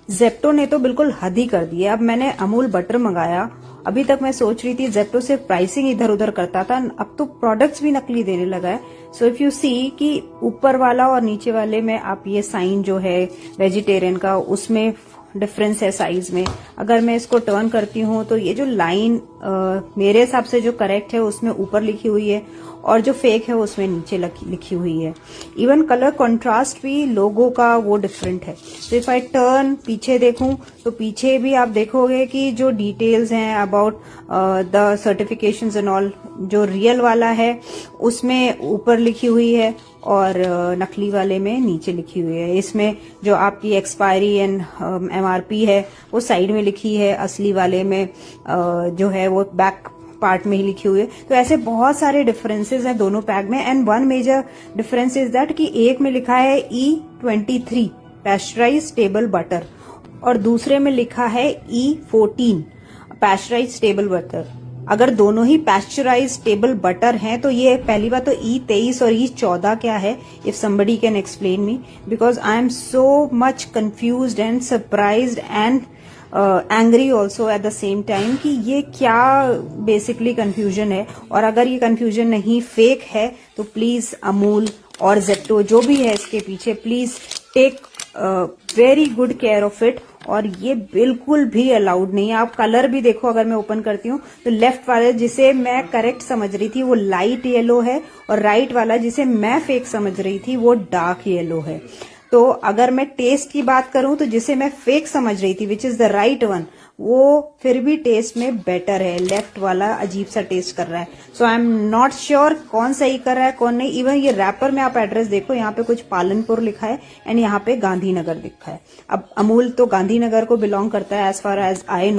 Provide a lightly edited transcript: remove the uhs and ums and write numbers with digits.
Zepto ने तो बिल्कुल हद ही कर दी है। अब मैंने अमूल बटर मंगाया, अभी तक मैं सोच रही थी जेप्टो सिर्फ प्राइसिंग इधर उधर करता था, अब तो प्रोडक्ट्स भी नकली देने लगा है। सो इफ यू सी कि ऊपर वाला और नीचे वाले में आप ये साइन जो है वेजिटेरियन का, उसमें डिफरेंस है साइज में। अगर मैं इसको टर्न करती हूँ तो ये जो लाइन मेरे हिसाब से जो करेक्ट है उसमें ऊपर लिखी हुई है और जो फेक है उसमें नीचे लिखी हुई है। इवन कलर कंट्रास्ट भी लोगो का वो डिफरेंट है। तो इफ आई टर्न पीछे देखूं तो पीछे भी आप देखोगे कि जो डिटेल्स हैं about the certifications and all, जो रियल वाला है उसमें ऊपर लिखी हुई है और नकली वाले में नीचे लिखी हुई है। इसमें जो आपकी एक्सपायरी एंड एमआरपी है वो साइड में लिखी है, असली वाले में जो है वो बैक पार्ट में ही लिखी हुई है। तो ऐसे बहुत सारे डिफरेंसेस हैं दोनों पैक में। And one major difference is that कि एक में लिखा है E23 पैस्चराइज स्टेबल बटर और दूसरे में लिखा है E14 पैस्चराइज स्टेबल बटर। अगर दोनों ही पैस्चराइज स्टेबल बटर हैं तो ये पहली बात तो E23 और E14 क्या है, if somebody can explain me, because I am so much confused and surprised and angry also at the same time कि ये क्या बेसिकली कंफ्यूजन है। और अगर ये कंफ्यूजन नहीं फेक है तो प्लीज अमूल और जेप्टो जो भी है इसके पीछे, please take very good care of it. और ये बिल्कुल भी अलाउड नहीं है। आप कलर भी देखो, अगर मैं ओपन करती हूँ तो लेफ्ट वाले जिसे मैं करेक्ट समझ रही थी वो लाइट येलो है और राइट वाला जिसे मैं फेक समझ रही थी वो डार्क येलो है। तो अगर मैं टेस्ट की बात करूं तो जिसे मैं फेक समझ रही थी which is the right one, वो फिर भी टेस्ट में बेटर है। लेफ्ट वाला अजीब सा टेस्ट कर रहा है। सो आई एम नॉट श्योर कौन सही कर रहा है कौन नहीं। इवन ये रैपर में आप एड्रेस देखो, यहाँ पे कुछ पालनपुर लिखा है एंड यहाँ पे गांधीनगर लिखा है। अब अमूल तो गांधीनगर को बिलोंग करता है as far as I no.